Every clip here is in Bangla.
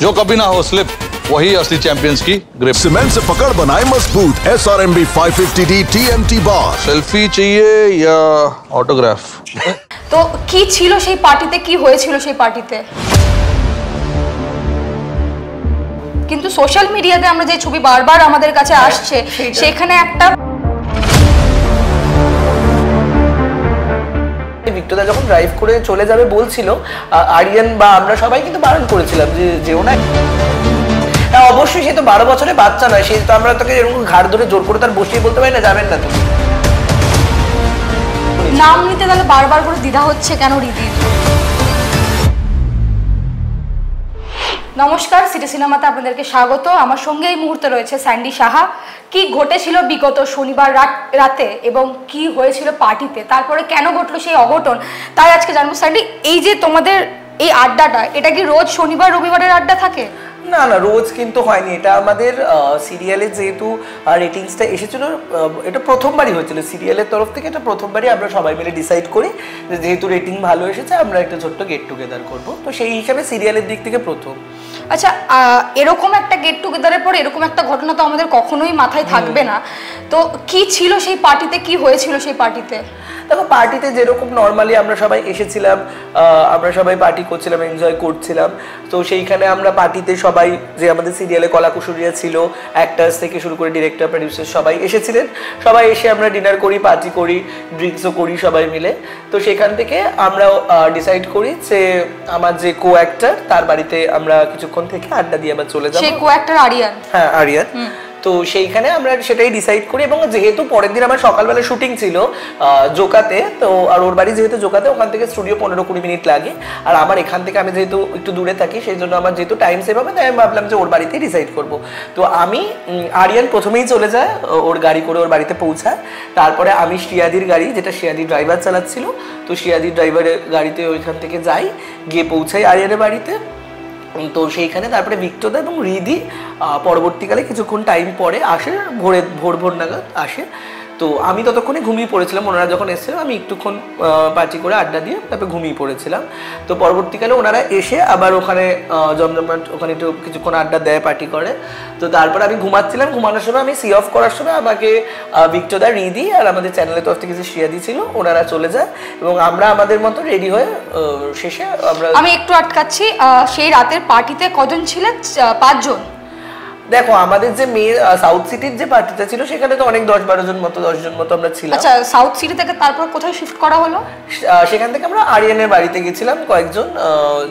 जो कभी ना हो स्लिप, वही असली चैंपियंस की ग्रिप। सीमेंट से पकड़ बनाए मजबूत SRMB 550D TMT बार। सेल्फी चाहिए या ऑटोग्राफ? তো কি ছিল সেই পার্টিতে, কি হয়েছিল সেই পার্টিতে? কিন্তু সোশ্যাল মিডিয়াতে আমরা যে ছবি বারবার আমাদের কাছে আসছে সেখানে একটা ভিক্টোরিয়া যখন ড্রাইভ করে চলে যাবে বলছিল, আরিয়ান বা আমরা সবাই কিন্তু বারণ করেছিলাম যে যেও না। হ্যাঁ অবশ্যই, সে তো 12 বছরের বাচ্চা নয়, সে তো আমরা তাকে এরকম ঘাড় ধরে জোর করে তার বসিয়ে বলতে পারি না যাবেন না তুমি। নাম নিতে তাহলে বারবার করে দ্বিধা হচ্ছে কেন রিদির? নমস্কার, সিটি সিনেমাতে আপনাদেরকে স্বাগত। আমার সঙ্গে এই মুহূর্তে রয়েছে স্যান্ডি সাহা। কি ঘটেছিল বিগত শনিবার রাতে এবং কি হয়েছিল পার্টিতে, তারপরে কেন ঘটলো সেই অঘটন, তাই আজকে জানবো। স্যান্ডি, এই যে তোমাদের এই আড্ডাটা, এটা কি রোজ শনিবার রবিবারের আড্ডা থাকে? না না, রোজ কিন্তু হয়নি। এটা আমাদের সিরিয়ালে যেহেতু রেটিংসটা এসেছিল, এটা প্রথমবারই হয়েছিল সিরিয়ালের তরফ থেকে। এটা প্রথমবারই আমরা সবাই মিলে ডিসাইড করি যে যেহেতু রেটিং ভালো এসেছে আমরা একটা ছোট্ট গেট টুগেদার করবো। তো সেই হিসাবে সিরিয়ালের দিক থেকে প্রথম। আচ্ছা, এরকম একটা গেট টুগেদারের পর এরকম একটা ঘটনা তো আমাদের কখনোই মাথায় থাকবে না। তো কি ছিল সেই পার্টিতে, কি হয়েছিল সেই পার্টিতে? দেখো, পার্টিতে যেরকম নর্মালি আমরা সবাই এসেছিলাম, আমরা সবাই পার্টি করছিলাম, এনজয় করছিলাম। তো সেইখানে আমরা পার্টিতে সবাই, যে আমাদের সিরিয়ালে কলাকুশলীরা ছিল, অ্যাক্টার্স থেকে শুরু করে ডিরেক্টর, প্রডিউসার সবাই এসেছিলেন। সবাই এসে আমরা ডিনার করি, পার্টি করি, ড্রিঙ্কসও করি সবাই মিলে। তো সেখান থেকে আমরা ডিসাইড করি যে আমার যে কো অ্যাক্টার তার বাড়িতে আমরা কিছুক্ষণ থেকে আড্ডা দিয়ে আবার চলে যাবো। সেই কো অ্যাক্টর আরিয়ান? হ্যাঁ, আরিয়ান। তো সেইখানে আমরা সেটাই ডিসাইড করি। এবং যেহেতু পরের দিন আমার সকালবেলা শুটিং ছিল জোকাতে, তো আর ওর বাড়ি যেহেতু জোকাতে, ওখান থেকে স্টুডিও 15-20 মিনিট লাগে। আর আমার এখান থেকে, আমি যেহেতু একটু দূরে থাকি, সেই জন্য আমার যেহেতু টাইম সেভ হবে, তাই আমি ভাবলাম যে ওর বাড়িতেই ডিসাইড করব। তো আমি, আরিয়ান প্রথমেই চলে যায়, ওর গাড়ি করে ওর বাড়িতে পৌঁছায়। তারপরে আমি শ্রিয়াদির গাড়ি, যেটা শ্রিয়াদি ড্রাইভার চালাচ্ছিল, তো শ্রিয়াদির ড্রাইভারের গাড়িতে ওইখান থেকে যাই, গিয়ে পৌঁছাই আরিয়ানের বাড়িতে। তো সেইখানে তারপরে ভিক্টোরিয়া এবং রিদি পরবর্তীকালে কিছুক্ষণ টাইম পরে আসে, ভোর নাগাদ আসে। তো আমি ততক্ষণে ঘুমিয়ে পড়েছিলাম। ওনারা যখন এসেছিলাম আমি একটুক্ষণ পার্টি করে আড্ডা দিয়ে তারপরে ঘুমিয়ে পড়েছিলাম। তো পরবর্তীকালে ওনারা এসে আবার ওখানে জমজমাট ওখানে একটু কিছুক্ষণ আড্ডা দেয়, পার্টি করে। তো তারপরে আমি ঘুমাচ্ছিলাম, ঘুমানোর সময় আমি সি অফ করার সময় আমাকে ভিক্টোরিয়া, রিদি আর আমাদের চ্যানেলের তরফ থেকে যে শ্রিয়াদি ছিল, ওনারা চলে যায় এবং আমরা আমাদের মতো রেডি হয়ে শেষে আমরা। আমি একটু আটকাচ্ছি, সেই রাতের পার্টিতে কজন ছিলেন? 5 জন। দেখো, আমাদের যে সাউথ সিটির যে পার্টিটা ছিল সেখানে তো অনেক 10-12 জন মতো, 10 জন মতো আমরা ছিলাম। আচ্ছা, সাউথ সিটি থেকে তারপর কোথায় শিফট করা হলো? সেখান থেকে আমরা আরিয়ানের বাড়িতে গেছিলাম কয়েকজন,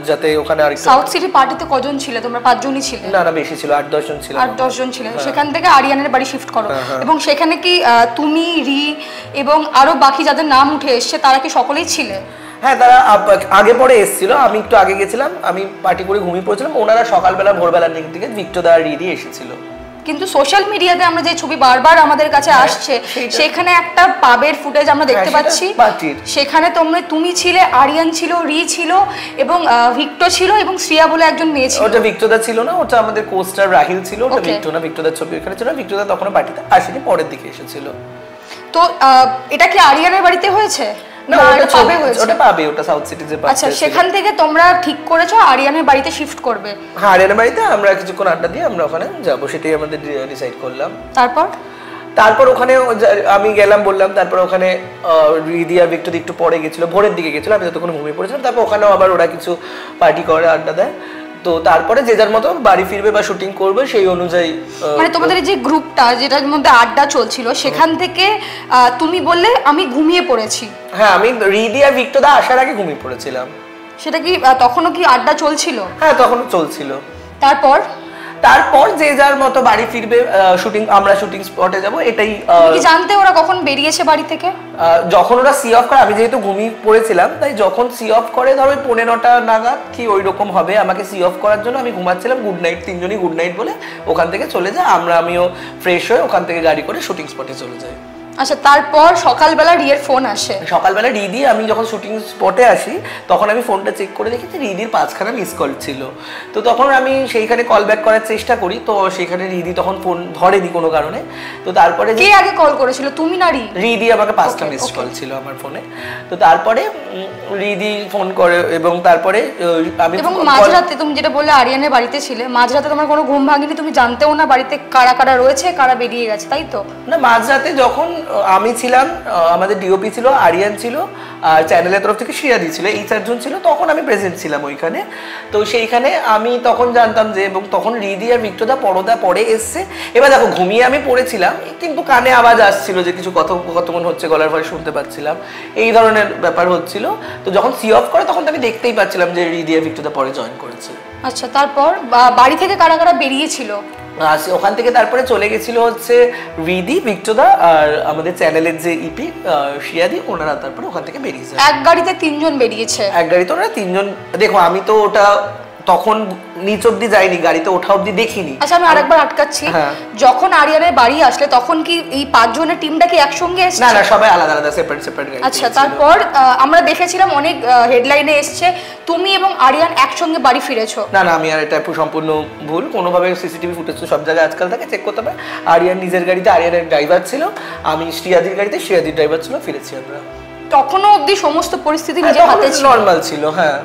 যাতে ওখানে আরেকটু। সাউথ সিটি পার্টিতে কজন ছিলে তোমরা? 5 জনই ছিলে? না না, বেশি ছিল, 8-10 জন ছিল। 8-10 জন ছিল। সেখান থেকে আরিয়ানের বাড়ি শিফট করো এবং সেখানে কি তুমি, রি এবং আরো বাকি যাদের নাম উঠে এসছে তারা কি সকলেই ছিলে? হ্যাঁ, তারা আগে পরে এসেছিল, আমি একটু আগে গেছিলাম, আমি পার্টি করে ঘুমিয়ে পড়েছিলাম। ওনারা সকালবেলা ভোরবেলার দিকে ভিক্টোরিয়া আর রিদি এসেছিল। কিন্তু সোশ্যাল মিডিয়াতে আমরা যে ছবি বারবার আমাদের কাছে আসছে সেখানে একটা পাবের ফুটেজ আমরা দেখতে পাচ্ছি। সেখানে তুমি ছিলে, আরিয়ান ছিল, রি ছিল এবং ভিক্টো ছিল এবং শ্রিয়া বলে একজন মেয়ে ছিল। ওটা ভিক্টোরিয়া ছিল না, ওটা আমাদের কোস্টার রাহিল ছিল। ওটা ভিক্টোরিয়ার ছবি ওখানে ছিল। ভিক্টোরিয়া তখন পার্টিতে আসেনি, পরের দিকে এসেছিল। তো এটা কি আরিয়ানের বাড়িতে হয়েছে? না, ওটা পাবে হয়েছে। ওটা পাবে, ওটা সাউথ সিটি যে পাবে। আচ্ছা, সেখান থেকে তোমরা ঠিক করেছো আরিয়ানের বাড়িতে শিফট করবে? হ্যাঁ, আরিয়ানের বাড়িতে আমরা কিছুক্ষণ আড্ডা দিয়ে আমরা ওখানে যাব, সেটাই আমাদের ডিসাইড করলাম। তারপর ওখানে আমি গেলাম, বললাম। তারপর ওখানে রিদি আর ভিক্টোরিয়া একটু পরে গেছিল, ভোরের দিকে গেছিল, আমি ততক্ষণ ঘুমিয়ে পড়েছিলাম। তারপর ওখানেও আবার ওরা কিছু পার্টি করে, আড্ডা দেয়। তো তারপরে যে যার মতো বাড়ি ফিরবে বা শুটিং করবে সেই অনুযায়ী। মানে তোমাদের যে গ্রুপটা যেটার মধ্যে আড্ডা চলছিল সেখান থেকে তুমি বললে আমি ঘুমিয়ে পড়েছি। হ্যাঁ, আমি রিদি আর ভিক্টোরিয়া আসার আগে ঘুমিয়ে পড়েছিলাম। সেটা কি তখনও কি আড্ডা চলছিল? হ্যাঁ, তখনও চলছিল। তারপর যে যার মতো বাড়ি ফিরবে, আমরা শুটিং স্পটে যাব, এটাই। কি জানতে ওরা কখন বেরিয়েছে বাড়ি থেকে? যখন ওরা সি অফ করে, আমি যেহেতু ঘুমিয়ে পড়েছিলাম, তাই যখন সি অফ করে ধরো 15টা নাগাদ কি ওই রকম হবে, আমাকে সি অফ করার জন্য আমি ঘুমাচ্ছিলাম। গুড নাইট, তিনজনই গুড নাইট বলে ওখান থেকে চলে যায়। আমিও ফ্রেশ হয়ে ওখান থেকে গাড়ি করে শুটিং স্পটে চলে যাই। আচ্ছা, তারপর সকালবেলা রিয়ের ফোন আসে। সকালবেলা রিদি, আমি যখন শুটিং স্পটে আসি তখন আমি ফোনটা চেক করে দেখি যে রিদির 5খানা মিস কল ছিল। তো তখন আমি সেইখানে কল ব্যাক করার চেষ্টা করি, তো সেখানে রিদি তখন ফোন ধরেনি কোনো কারণে। তো তারপরে কে আগে কল করেছিল, তুমি না রিদি? আমাকে 5টা মিস কল ছিল আমার ফোনে। তো তারপরে রিদি ফোন করে এবং তারপরে আমি, এবং মাঝরাতে তুমি যেটা বললে আরিয়ানের বাড়িতে ছিলে, মাঝরাতে তোমার কোনো ঘুম ভাঙেনি, তুমি জানতেও না বাড়িতে কারা কারা রয়েছে, কারা বেরিয়ে গেছে, তাই তো? না, মাঝরাতে যখন আমি ছিলাম, আমাদের ডিওপি ছিল, আরিয়ান ছিল, আর চ্যানেলের তরফ থেকে শ্রিয়াদি ছিল, এই 4জন ছিল, তখন আমি প্রেজেন্ট ছিলাম ওইখানে। তো সেইখানে আমি তখন জানতাম যে, এবং তখন রিদি আর বিক্টদা পরদা পরে এসছে। এবার দেখো, ঘুমিয়ে আমি পড়েছিলাম কিন্তু কানে আওয়াজ আসছিল যে কিছু কথোপকথন হচ্ছে, গলার ভয় শুনতে পাচ্ছিলাম, এই ধরনের ব্যাপার হচ্ছিল। তো যখন সি অফ করে তখন তো আমি দেখতেই পাচ্ছিলাম যে রিদি আর বিক্টদা পরে জয়েন করেছে। আচ্ছা, তারপর বাড়ি থেকে কারা কারা বেরিয়েছিল? ওখান থেকে তারপরে চলে গেছিল হচ্ছে রিদি, বিক্টদা আর আমাদের চ্যানেলের যে ইপি শিয়াদি, ওনারা তারপরে ওখান থেকে বেরিয়েছে। এক গাড়িতে 3জন বেরিয়েছে? এক গাড়িতে ওরা 3জন। দেখো, আমি তো ওটা তখন নিচ অব্দি যাইনি, গাড়িতে ওঠা অব্দি দেখিনি। আচ্ছা, আমি আরেকবার আটকাচ্ছি, যখন আরিয়ানের বাড়ি আসলে তখন কি এই 5 জনের টিমটা কি একসঙ্গে এসেছে? না না, সবাই আলাদা আলাদা, সেপারেট সেপারেট গাড়ি। আচ্ছা, তারপর আমরা দেখেছিলাম অনেক হেডলাইনে এসছে তুমি এবং আরিয়ান একসঙ্গে বাড়ি ফিরেছো। না না, আমি আর এটা সম্পূর্ণ ভুল। কোনোভাবে সিসিটিভি ফুটেজ তো সব জায়গায় আজকাল থাকে, চেক করতে হবে। আরিয়ান নিজের গাড়িতে, আরিয়ানের ড্রাইভার ছিল, আমি শ্রিয়াদির গাড়িতে, শ্রিয়াদির ড্রাইভার ছিল, ফিরেছি আমরা। তখনও অবধি সমস্ত পরিস্থিতি নিজের হাতে ছিল, নরমাল ছিল। হ্যাঁ।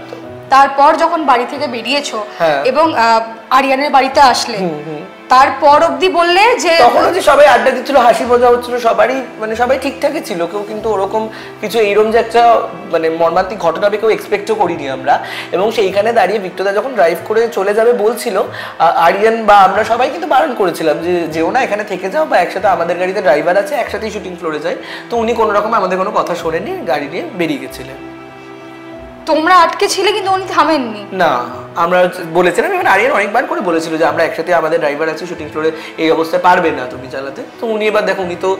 তারপর যখন বাড়ি থেকে বেরিয়েছো এবং আরিয়ানের বাড়িতে আসলে, তারপর অবধি বললে যে তখন যে সবাই আড্ডা দিচ্ছিল, হাসি মজা হচ্ছিল, সবারই মানে সবাই ঠিকঠাকই ছিল, কেউ কিন্তু ওরকম কিছু এইরকম যে একটা মানে মর্মান্তিক ঘটনা হবে কেউ এক্সপেক্টও করিনি আমরা। এবং সেইখানে দাঁড়িয়ে বিক্টদা যখন ড্রাইভ করে চলে যাবে বলছিল, আরিয়ান বা আমরা সবাই কিন্তু বারণ করেছিলাম যে যেও না, এখানে থেকে যাও, বা একসাথে আমাদের গাড়িতে ড্রাইভার আছে, একসাথেই শুটিং ফ্লোরে যাই। তো উনি কোনো রকম আমাদের কোনো কথা শোনেননি, গাড়ি নিয়ে বেরিয়ে গেছিলেন। তোমরা আটকে ছিলে কিন্তু উনি থামেননি? না, আমরা বলেছিলাম, এবং আরিয়ান অনেকবার করে বলেছিল যে আমরা একসাথে, আমাদের ড্রাইভার আছে, শুটিং ফ্লোরে এই অবস্থায় পারবে না তুমি চালাতে। তো উনি এবার দেখো, উনি তো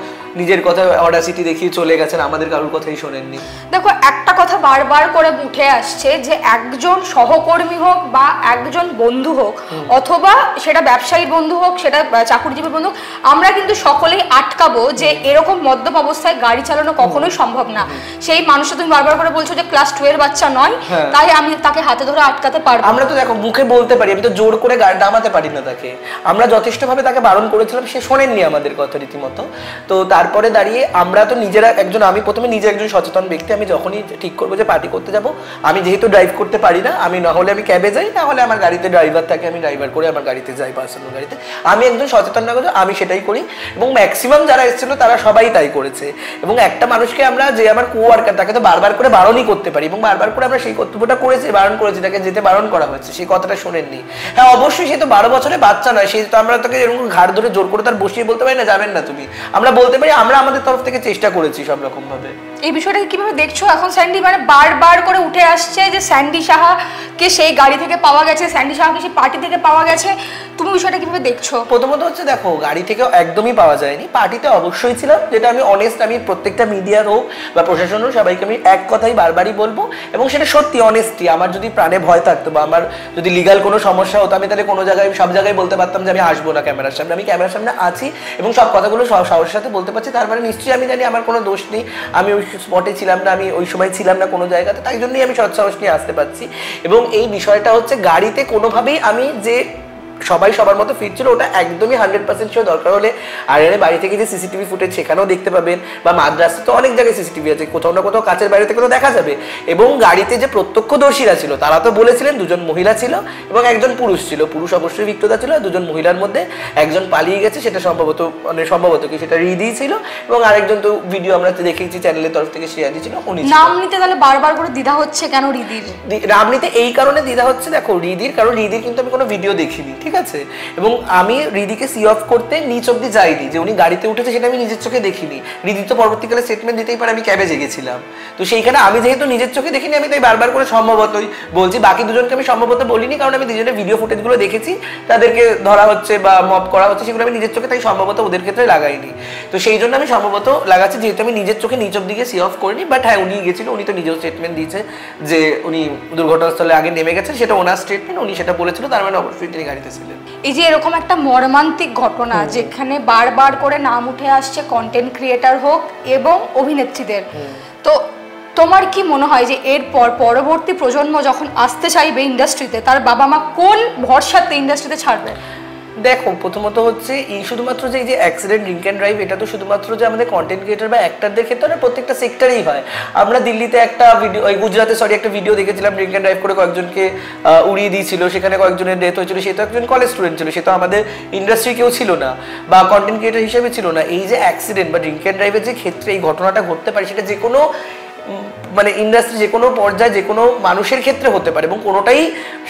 নিজের কথা অডাসিটি দেখিয়ে চলে গেছেন, আমাদের কারোর কথাই শোনেননি। দেখো, একটা কথা বারবার করে উঠে আসছে যে একজন সহকর্মী হোক বা একজন বন্ধু হোক, অথবা সেটা ব্যবসায়ী বন্ধু হোক, সেটা চাকরিজীবী বন্ধু হোক, আমরা কিন্তু সকলেই আটকাবো যে এরকম মদ্যপ অবস্থায় গাড়ি চালানো কখনোই সম্ভব না। সেই মানুষটা তুমি বারবার করে বলছো যে ক্লাস 2 এর বাচ্চা নয়, তাই আমি তাকে হাতে ধরে আটকাতে পারবো। আমরা তো দেখো মুখে বলতে পারি, আমি তো জোর করে গাড়ি নামাতে পারি না তাকে। আমরা যথেষ্টভাবে তাকে বারণ করেছিলাম, সে শোনেননি আমাদের কথা রীতিমতো। তো তারপরে দাঁড়িয়ে আমরা তো নিজেরা একজন, আমি প্রথমে নিজে একজন সচেতন ব্যক্তি, আমি যখনই ঠিক করবো যে পার্টি করতে যাব, আমি যেহেতু ড্রাইভ করতে পারি না, আমি না হলে আমি ক্যাবে যাই, না হলে আমার গাড়িতে ড্রাইভার থাকে, আমি ড্রাইভার করে আমার গাড়িতে যাই, পার্সোনাল গাড়িতে। আমি একজন সচেতন নাগরিক, আমি সেটাই করি, এবং ম্যাক্সিমাম যারা এসেছিল তারা সবাই তাই করেছে। এবং একটা মানুষকে আমরা, যে আমার কোয়ার্কার, তাকে তো বারবার করে বারণই করতে পারি, এবং বারবার করে আমরা সেই কর্তব্যটা করেছি, বারণ করেছি, তাকে যেতে বারণ করা হয়েছে, সেই কথাটা শোনেননি। হ্যাঁ, অবশ্যই সে তো 12 বছরের বাচ্চা নয়, সেই তো আমরা তাকে এরকম ঘাড় ধরে জোর করে তার বসিয়ে বলতে পারি না যাবেন না তুমি। আমরা বলতে পারি আমরা আমাদের তরফ থেকে চেষ্টা করেছি সব রকম ভাবে। এই বিষয়টাকে কিভাবে দেখছো? এখন স্যান্ডি মানে বারবার করে উঠে আসছে যে স্যান্ডি সাহাকে সেই গাড়ি থেকে পাওয়া গেছে, স্যান্ডি সাহাকে সেই পার্টি থেকে পাওয়া গেছে, তুমি বিষয়টা কিভাবে দেখছো? প্রথমত হচ্ছে, দেখো, গাড়ি থেকে একদমই পাওয়া যায়নি, পার্টিতে অবশ্যই ছিলাম, যেটা আমি অনেস্ট, আমি প্রত্যেকটা মিডিয়ার হোক বা প্রশাসন হোক, সবাইকে আমি এক কথাই বারবারই বলবো, এবং সেটা সত্যি অনেস্টি। আমার যদি প্রাণে ভয় থাকতো বা আমার যদি লিগাল কোনো সমস্যা হতো, আমি তাহলে কোনো জায়গায়, সব জায়গায় বলতে পারতাম যে আমি আসবো না ক্যামেরার সামনে। আমি ক্যামেরার সামনে আছি এবং সব কথাগুলো সাহসের সাথে বলতে পারছি, তার মানে নিশ্চয়ই আমি জানি আমার কোনো দোষ নেই, আমি ওই স্পটে ছিলাম না, আমি ওই সময় ছিলাম না কোনো জায়গাতে, তাই জন্যই আমি সৎসাহস নিয়ে আসতে পারছি। এবং এই বিষয়টা হচ্ছে, গাড়িতে কোনোভাবেই আমি যে সবাই সবার মতো ফিরছিল, ওটা একদমই 100% শিওর। দরকার হলে আরিয়ানের বাড়ি থেকে যে সিসিটিভি ফুটেজ, সেখানেও দেখতে পাবেন, বা মাদ্রাসা তো অনেক জায়গায় সিসিটিভি আছে, কোথাও না কোথাও কাছের বাইরে থেকে তো দেখা যাবে। এবং গাড়িতে যে প্রত্যক্ষদর্শীরা ছিল তারা তো বলেছিলেন 2জন মহিলা ছিল এবং একজন পুরুষ ছিল। পুরুষ অবশ্যই বিক্টদা ছিল, আর 2জন মহিলার মধ্যে একজন পালিয়ে গেছে, সেটা সম্ভবত কি সেটা রিদি ছিল, এবং আরেকজন তো ভিডিও আমরা দেখেছি চ্যানেলের তরফ থেকে শেয়ার দিয়েছিল, উনি। নাম নিতে তাহলে বারবার করে দ্বিধা হচ্ছে কেন রিদির? নাম নিতে এই কারণে দ্বিধা হচ্ছে, দেখো, রিদির, কারণ রিদির কিন্তু আমি কোনো ভিডিও দেখিনি, ঠিক আছে, এবং আমি রিদিকে সি অফ করতে নিচ অব্দি যাইনি, যে উনি গাড়িতে উঠেছে সেটা আমি নিজের চোখে দেখিনি। রিদি তো পরবর্তীকালে স্টেটমেন্ট দিতেই পারে আমি ক্যাবে জেগেছিলাম, তো সেইখানে আমি যেহেতু নিজের চোখে দেখিনি, আমি তাই বারবার করে সম্ভবতই বলছি। বাকি 2জনকে আমি সম্ভবত বলিনি, কারণ আমি দুজনের ভিডিও ফুটেজগুলো দেখেছি, তাদেরকে ধরা হচ্ছে বা মব করা হচ্ছে, সেগুলো আমি নিজের চোখে, তাই সম্ভবত ওদের ক্ষেত্রে লাগাইনি। তো সেই জন্য আমি সম্ভবত লাগাচ্ছি, যেহেতু আমি নিজের চোখে নিচ অব্দি সি অফ করিনি। বাট হ্যাঁ, উনি গেছিল, উনি তো নিজেও স্টেটমেন্ট দিয়েছে যে উনি দুর্ঘটনাস্থলে আগে নেমে গেছেন, সেটা ওনার স্টেটমেন্ট, উনি সেটা বলেছিল, তার মানে অবশ্যই তিনি গাড়িতে ছিলেন। করেছিলেন। এই যে এরকম একটা মর্মান্তিক ঘটনা যেখানে বারবার করে নাম উঠে আসছে কন্টেন্ট ক্রিয়েটার হোক এবং অভিনেত্রীদের, তো তোমার কি মনে হয় যে এরপর পরবর্তী প্রজন্ম যখন আসতে চাইবে ইন্ডাস্ট্রিতে, তার বাবা মা কোন ভরসাতে ইন্ডাস্ট্রিতে ছাড়বে? দেখো, প্রথমত হচ্ছে এই শুধুমাত্র যে এই যে অ্যাক্সিডেন্ট, ড্রিঙ্ক অ্যান্ড ড্রাইভ, এটা তো শুধুমাত্র যে আমাদের কন্টেন্ট ক্রিয়েটার বা অ্যাক্টরদের ক্ষেত্রে না, প্রত্যেকটা সেক্টরেই হয়। আমরা দিল্লিতে একটা ভিডিও, গুজরাটে একটা ভিডিও দেখেছিলাম, ড্রিঙ্ক অ্যান্ড ড্রাইভ করে কয়েকজনকে উড়িয়ে দিয়েছিল, সেখানে কয়েকজনের ডেথ হয়েছিল। সে তো একজন কলেজ স্টুডেন্ট ছিল, সে তো আমাদের ইন্ডাস্ট্রি কেউ ছিল না বা কন্টেন্ট ক্রিয়েটার হিসেবে ছিল না। এই যে অ্যাক্সিডেন্ট বা ড্রিঙ্ক অ্যান্ড ড্রাইভের যে ক্ষেত্রে এই ঘটনাটা ঘটতে পারে, সেটা যে কোনো মানে ইন্ডাস্ট্রি, যে কোনো পর্যায়ে, যে কোনো মানুষের ক্ষেত্রে হতে পারে, এবং কোনোটাই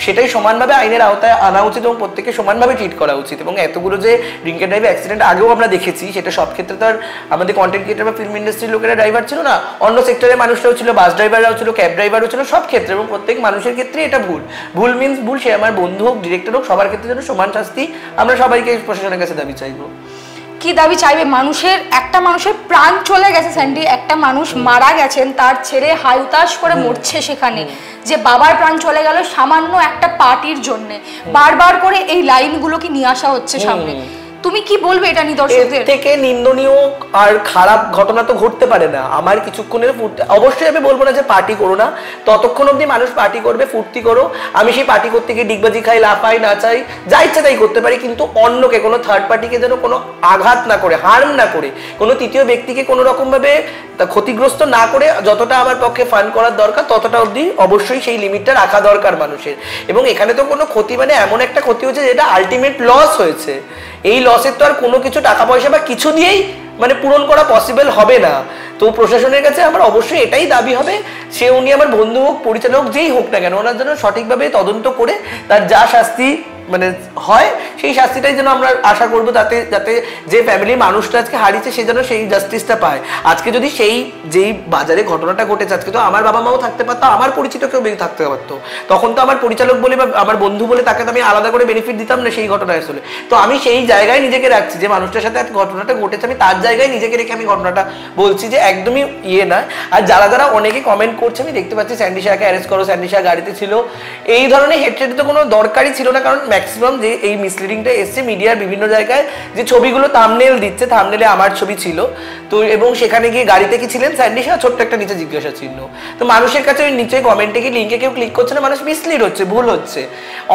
সেটাই সমানভাবে আইনের আওতায় আনা উচিত এবং প্রত্যেককে সমানভাবে ট্রিট করা উচিত। এবং এতগুলো যে ড্রিঙ্ক অ্যান্ড ড্রাইভ অ্যাক্সিডেন্ট আগেও আমরা দেখেছি, সেটা সব ক্ষেত্রে তো আর আমাদের কন্টেন্ট ক্রিয়েটার বা ফিল্ম ইন্ডাস্ট্রির লোকেরা ড্রাইভার ছিল না, অন্য সেক্টরের মানুষরাও ছিল, বাস ড্রাইভাররাও ছিল, ক্যাব ড্রাইভারও ছিল, সব ক্ষেত্রে। এবং প্রত্যেক মানুষের ক্ষেত্রে এটা ভুল মিনস ভুল, সে আমার বন্ধু হোক, ডিরেক্টর হোক, সবার ক্ষেত্রে যেন সমান শাস্তি আমরা সবাইকে প্রশাসনের কাছে দাবি চাইবো। কি দাবি চাইবে? একটা মানুষের প্রাণ চলে গেছে স্যান্ডি, একটা মানুষ মারা গেছেন, তার ছেলে হাউতাশ করে মরছে সেখানে, যে বাবার প্রাণ চলে গেল সামান্য একটা পার্টির জন্য। বারবার করে এই লাইনগুলো কি নিয়ে আসা হচ্ছে সামনে, তুমি কি বলবে এটা নিয়ে দর্শকদের? থেকে নিন্দনীয় আর খারাপ ঘটনা তো ঘটতে পারে না। আমার কিছুক্ষণের অবশ্যই আমি বলবো না যে পার্টি করো না, ততক্ষণ অবধি মানুষ পার্টি করবে, ফুর্তি করো। আমি সেই পার্টি করতে গিয়ে ডিগবাজি খাই, লাফাই, নাচাই, যা ইচ্ছা তাই করতে পারি, কিন্তু অন্যকে, কোনো থার্ড পার্টিকে যেন কোনো আঘাত না করে, হার্ম না করে, কোনো তৃতীয় ব্যক্তিকে কোনো রকম ভাবে ক্ষতিগ্রস্ত না করে, যতটা আমার পক্ষে ফান করার দরকার ততটা অবধি অবশ্যই সেই লিমিটটা রাখা দরকার মানুষের। এবং এখানে তো কোনো ক্ষতি মানে এমন একটা ক্ষতি হচ্ছে যেটা আলটিমেট লস হয়েছে। এই লসের তো আর কোনো কিছু টাকা পয়সা বা কিছু দিয়েই মানে পূরণ করা পসিবল হবে না। তো প্রশাসনের কাছে আমার অবশ্যই এটাই দাবি হবে, সে উনি আমার বন্ধু হোক, পরিচালক, যেই হোক না কেন, ওনার জন্য সঠিকভাবে তদন্ত করে তার যা শাস্তি মানে হয় সেই শাস্তিটাই যেন আমরা আশা করবো, যাতে যে ফ্যামিলির মানুষটা আজকে হারিয়েছে সে যেন সেই জাস্টিসটা পায়। আজকে যদি যেই বাজারে ঘটনাটা ঘটেছে, আজকে তো আমার বাবা মাও থাকতে পারতো, আমার পরিচিত কেউ থাকতে পারতো, তখন তো আমার পরিচালক বলে বা আমার বন্ধু বলে তাকে তো আমি আলাদা করে বেনিফিট দিতাম না সেই ঘটনায় আসলে। তো আমি সেই জায়গায় নিজেকে রাখছি, যে মানুষটার সাথে ঘটনাটা ঘটেছে আমি তার জায়গায় নিজেকে রেখে আমি ঘটনাটা বলছি, যে একদমই না। আর যারা অনেকে কমেন্ট করছে, আমি দেখতে পাচ্ছি স্যান্ডি শাহকে অ্যারেস্ট করো, স্যান্ডি শাহ গাড়িতে ছিল, এই ধরনের হেট্রেড তো কোনো দরকারই ছিল না। কারণ ম্যাক্সিমাম যে এই মিসলিডিংটা এসছে মিডিয়ার বিভিন্ন জায়গায়, যে ছবিগুলো থাম্বনেল দিচ্ছে, থাম্বনেলে আমার ছবি ছিল তো, এবং সেখানে গিয়ে গাড়িতে কি ছিলেন স্যান্ডি শাহ, ছোট্ট একটা নিচে জিজ্ঞাসা চিহ্ন। তো মানুষের কাছে ওই নিচে কমেন্টে কি লিঙ্কে কেউ ক্লিক করছে না, মানুষ মিসলিড হচ্ছে, ভুল হচ্ছে।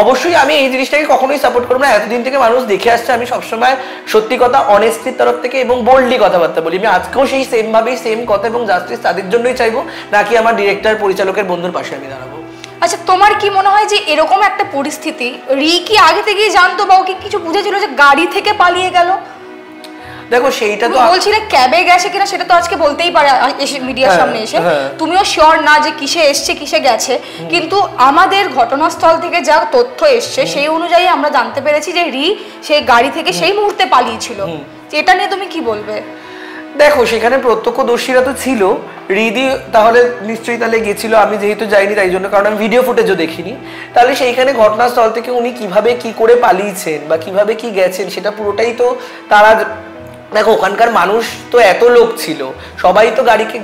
অবশ্যই আমি এই জিনিসটাকে কখনোই সাপোর্ট করবো না। এতদিন থেকে মানুষ দেখে আসছে আমি সবসময় সত্যি কথা, অনেস্টির তরফ থেকে এবং বোল্ডলি কথাবার্তা বলি। আমি আজকেও সেই সেম ভাবেই সেম কথা এবং জাস্টিস তাদের জন্যই চাইবো, নাকি আমার ডিরেক্টর, পরিচালকের বন্ধুর পাশে আমি দাঁড়াবো। আচ্ছা, তোমার কি মনে হয় যে এরকম একটা পরিস্থিতি রি কি আগে থেকেই জানতো বা ওকে কিছু বুঝেছিল যে গাড়ি থেকে পালিয়ে গেল? দেখো সেইটা তো বলছিলে ক্যাবে গেছে কিনা, সেটা তো আজকে বলতেই পারে এসে মিডিয়ার সামনে এসে, তুমিও শিওর না যে কিসে এসছে কিসে গেছে, কিন্তু আমাদের ঘটনাস্থল থেকে যা তথ্য এসছে সেই অনুযায়ী আমরা জানতে পেরেছি যে রি সেই গাড়ি থেকে সেই মুহূর্তে পালিয়েছিল। এটা নিয়ে তুমি কি বলবে? দেখো, সেখানে প্রত্যক্ষদর্শীরা তো ছিল, রিদি তাহলে নিশ্চয়ই তাহলে গেছিল, আমি যেহেতু যাইনি তাই জন্য, কারণ আমি ভিডিও ফুটেজও দেখিনি। তাহলে সেইখানে ঘটনাস্থল থেকে উনি কিভাবে কি করে পালিয়েছেন বা কিভাবে কি গেছেন সেটা পুরোটাই তো তারা, দেখো ওখানকার মানুষ তো এত লোক ছিল, সবাই তো গাড়িকে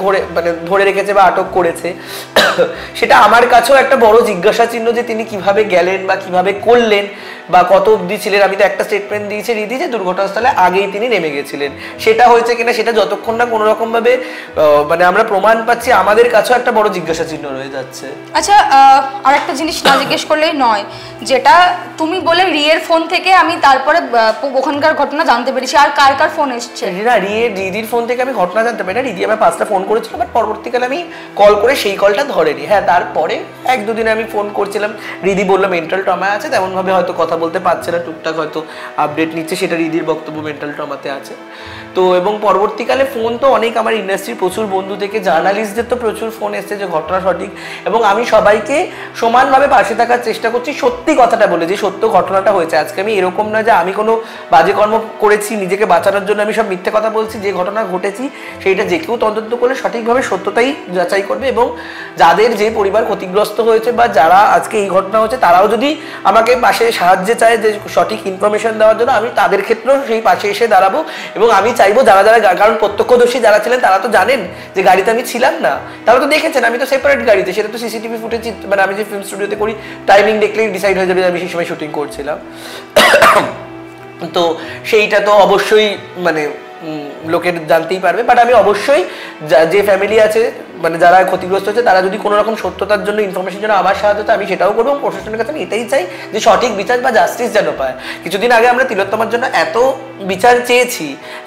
ধরে রেখেছে বা আটক করেছে। সেটা আমার কাছেও একটা বড় জিজ্ঞাসা চিহ্ন, যে তিনি কিভাবে গেলেন বা কিভাবে করলেন বা কত অবধি ছিলেন। আমি তো একটা স্টেটমেন্ট দিয়েছি রিদি যে দুর্ঘটনাস্থলে আগেই তিনি নেমে গেছিলেন, সেটা হয়েছে কিনা সেটা যতক্ষণ না কোনো রকম ভাবে মানে আমরা প্রমাণ পাচ্ছি, আমাদের কাছেও একটা বড় জিজ্ঞাসা চিহ্ন রয়ে যাচ্ছে। আচ্ছা, আর একটা জিনিস না জিজ্ঞেস করলেই নয়, যেটা তুমি বলে রিয়ের ফোন থেকে আমি তারপরে ওখানকার ঘটনা জানতে পেরেছি, আর কার কার ফোন এসছে? না, রিদির ফোন থেকে আমি ঘটনা জানতে পারি না। রিদি আমার 5টা ফোন করেছিল, বাট পরবর্তীকালে আমি কল করে সেই কলটা ধরেনি। হ্যাঁ, তারপরে 1-2 দিনে আমি ফোন করছিলাম, রিদি বললো মেন্টাল ট্রমায় আছে, তেমনভাবে হয়তো কথা বলতে পারছে না, টুকটাক হয়তো আপডেট নিচ্ছে, সেটা রিদির বক্তব্য মেন্টাল ট্রমাতে আছে। তো এবং পরবর্তীকালে ফোন তো অনেক আমার ইন্ডাস্ট্রির প্রচুর বন্ধু থেকে, জার্নালিস্টদের তো প্রচুর ফোন এসছে যে ঘটনা সঠিক, এবং আমি সবাইকে সমানভাবে পাশে থাকার চেষ্টা করছি, সত্যি কথাটা বলে যে সত্য ঘটনাটা হয়েছে। আজকে আমি এরকম না যে আমি কোনো বাজে কর্ম করেছি নিজেকে বাঁচানোর জন্য আমি সব মিথ্যে কথা বলছি। যে ঘটনা ঘটেছি সেইটা যে কেউ তদন্ত করলে সঠিকভাবে সত্যতাই যাচাই করবে, এবং যাদের যে পরিবার ক্ষতিগ্রস্ত হয়েছে বা যারা আজকে এই ঘটনা হচ্ছে তারাও যদি আমাকে পাশে সাহায্য চায় যে সঠিক ইনফরমেশন দেওয়ার জন্য, আমি তাদের ক্ষেত্রেও সেই পাশে এসে দাঁড়াবো। এবং আমি চাইবো যারা কারণ প্রত্যক্ষদর্শী যারা ছিলেন তারা তো জানেন যে গাড়িতে আমি ছিলাম না, তারা তো দেখেছেন আমি তো সেপারেট গাড়িতে, সেটা তো সিসিটিভি ফুটেজ, মানে আমি যে ফিল্ম স্টুডিওতে করি টাইমিং দেখলেই ডিসাইড হয়ে যাবে যে আমি সেই সময় শুটিং করছিলাম। তো সেইটা তো অবশ্যই মানে লোকের জানতেই পারবে, বাট আমি অবশ্যই যে ফ্যামিলি আছে মানে যারা ক্ষতিগ্রস্ত হচ্ছে তারা যদি কোনো রকম সত্যতার জন্য ইনফরমেশন জন্য আমার সাহায্য আমি সেটাও করবো। প্রশাসনের কাছে আমি এটাই চাই যে সঠিক বিচার বা জাস্টিস যেন পায়। কিছুদিন আগে আমরা তিলোত্তমার জন্য এত বিচার চেয়েছি,